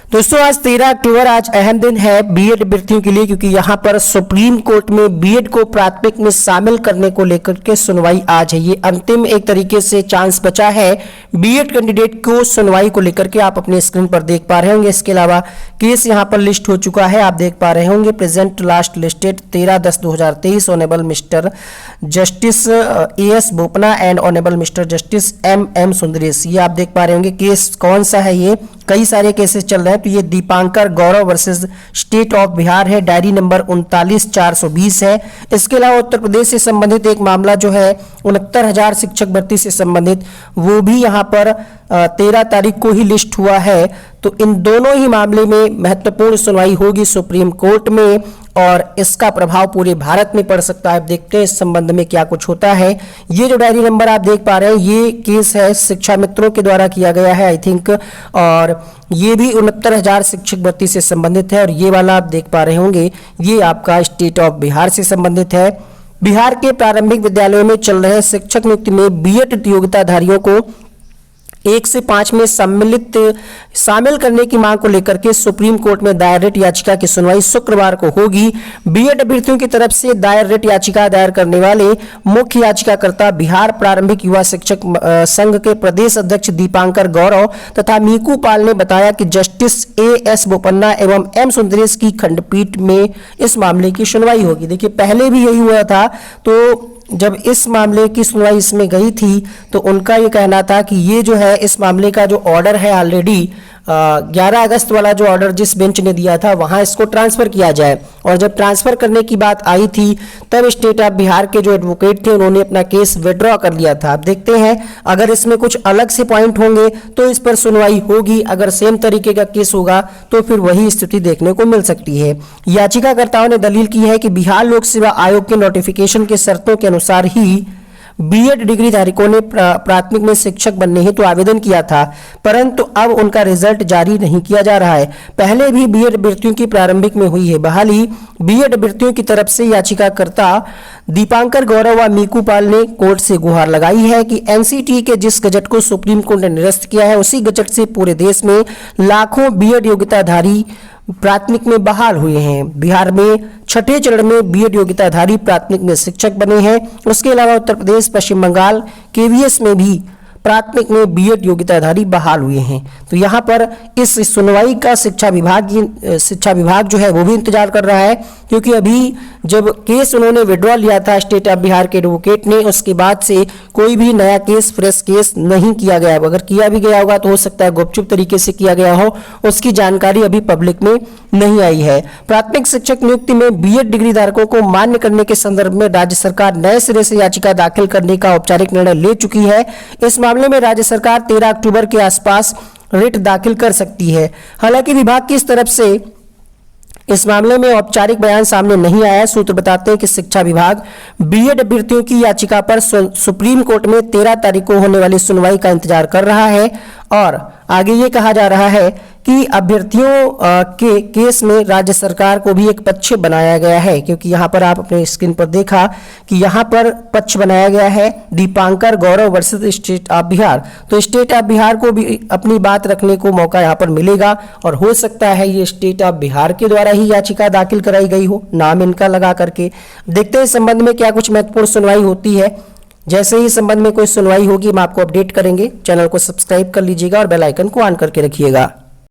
दोस्तों आज 13 अक्टूबर आज अहम दिन है बीएड अभ्यर्थियों के लिए, क्योंकि यहाँ पर सुप्रीम कोर्ट में बीएड को प्राथमिक में शामिल करने को लेकर के सुनवाई आज है। ये अंतिम एक तरीके से चांस बचा है बीएड कैंडिडेट को सुनवाई को लेकर के। आप अपने स्क्रीन पर देख पा रहे होंगे। इसके अलावा केस यहाँ पर लिस्ट हो चुका है, आप देख पा रहे होंगे। Present last listed 13/10/2023 honourable mister justice AS Bopanna and honourable mister justice MM Sundaresh. ये आप देख पा रहे होंगे। केस कौन सा है? ये कई सारे केसेस चल रहे हैं। तो ये दीपांकर गौरव वर्सेस स्टेट ऑफ बिहार है, डायरी नंबर 39/420 है। इसके अलावा उत्तर प्रदेश से संबंधित एक मामला जो है 69,000 शिक्षक भर्ती से संबंधित, वो भी यहाँ पर 13 तारीख को ही लिस्ट हुआ है। तो इन दोनों ही मामले में महत्वपूर्ण सुनवाई होगी सुप्रीम कोर्ट में और इसका प्रभाव पूरे भारत में पड़ सकता है। देखते हैं इस संबंध में क्या कुछ होता है। ये जो डायरी नंबर आप देख पा रहे हैं, ये केस है शिक्षा मित्रों के द्वारा किया गया है आई थिंक, और ये भी 69,000 शिक्षक भर्ती से संबंधित है। और ये वाला आप देख पा रहे होंगे, ये आपका स्टेट ऑफ बिहार से संबंधित है। बिहार के प्रारंभिक विद्यालयों में चल रहे शिक्षक नियुक्ति में बीएड योग्यताधारियों को 1 से 5 में शामिल करने की मांग को लेकर के सुप्रीम कोर्ट में दायर रिट याचिका की सुनवाई शुक्रवार को होगी। बीएड अभ्यर्थियों की तरफ से दायर रिट याचिका दायर करने वाले मुख्य याचिकाकर्ता बिहार प्रारंभिक युवा शिक्षक संघ के प्रदेश अध्यक्ष दीपांकर गौरव तथा मीकू पाल ने बताया कि जस्टिस AS बोपन्ना एवं M सुंदरेश की खंडपीठ में इस मामले की सुनवाई होगी। देखिए पहले भी यही हुआ था, तो जब इस मामले की सुनवाई इसमें गई थी तो उनका ये कहना था कि ये जो है इस मामले का जो ऑर्डर है ऑलरेडी 11 अगस्त वाला जो ऑर्डर जिस बेंच ने दिया था वहां इसको ट्रांसफर किया जाए। और जब ट्रांसफर करने की बात आई थी तब स्टेट ऑफ बिहार के जो एडवोकेट थे उन्होंने अपना केस विड्रॉ कर लिया था। अब देखते हैं अगर इसमें कुछ अलग से पॉइंट होंगे तो इस पर सुनवाई होगी, अगर सेम तरीके का केस होगा तो फिर वही स्थिति देखने को मिल सकती है। याचिकाकर्ताओं ने दलील की है कि बिहार लोक सेवा आयोग के नोटिफिकेशन के शर्तों के अनुसार ही बीएड डिग्री धारकों ने प्राथमिक में शिक्षक बनने हेतु आवेदन किया था, परंतु अब उनका रिजल्ट जारी नहीं किया जा रहा है। पहले भी बीएड अभ्यर्थियों की प्रारंभिक में हुई है बहाली। बीएड अभ्यर्थियों की तरफ से याचिकाकर्ता दीपांकर गौरव व मीकू पाल ने कोर्ट से गुहार लगाई है कि एनसीटी के जिस गजट को सुप्रीम कोर्ट ने निरस्त किया है उसी गजट से पूरे देश में लाखों बीएड योग्यताधारी प्राथमिक में बहाल हुए हैं। बिहार में छठे चरण में बीएड योग्यताधारी प्राथमिक में शिक्षक बने हैं। उसके अलावा उत्तर प्रदेश, पश्चिम बंगाल, KVS में भी प्राथमिक में बीएड योग्यताधारी बहाल हुए हैं। तो यहाँ पर इस सुनवाई का शिक्षा विभाग जो है वो भी इंतजार कर रहा है, क्योंकि अभी जब केस उन्होंने विड्रॉ लिया था स्टेट ऑफ बिहार के एडवोकेट ने, उसके बाद से कोई भी नया केस फ्रेश केस नहीं किया गया। अगर किया भी गया होगा तो हो सकता है गुपचुप तरीके से किया गया हो, उसकी जानकारी अभी पब्लिक में नहीं आई है। प्राथमिक शिक्षक नियुक्ति में बीएड डिग्री धारकों को मान्य करने के संदर्भ में राज्य सरकार नए सिरे से याचिका दाखिल करने का औपचारिक निर्णय ले चुकी है। इस मामले में राज्य सरकार 13 अक्टूबर के आसपास रिट दाखिल कर सकती है। हालांकि विभाग की इस तरफ से इस मामले में औपचारिक बयान सामने नहीं आया। सूत्र बताते हैं कि शिक्षा विभाग बीएड अभ्यर्थियों की याचिका पर सुप्रीम कोर्ट में 13 तारीख को होने वाली सुनवाई का इंतजार कर रहा है। और आगे ये कहा जा रहा है कि अभ्यर्थियों के केस में राज्य सरकार को भी एक पक्ष बनाया गया है, क्योंकि यहाँ पर आप अपने स्क्रीन पर देखा कि यहाँ पर पक्ष बनाया गया है दीपांकर गौरव वर्सेस स्टेट ऑफ बिहार। तो स्टेट ऑफ बिहार को भी अपनी बात रखने को मौका यहाँ पर मिलेगा और हो सकता है ये स्टेट ऑफ बिहार के द्वारा ही याचिका दाखिल कराई गई हो, नाम इनका लगा करके। देखते हैं इस संबंध में क्या कुछ महत्वपूर्ण सुनवाई होती है। जैसे ही संबंध में कोई सुनवाई होगी हम आपको अपडेट करेंगे। चैनल को सब्सक्राइब कर लीजिएगा और बेल आइकन को ऑन करके रखिएगा।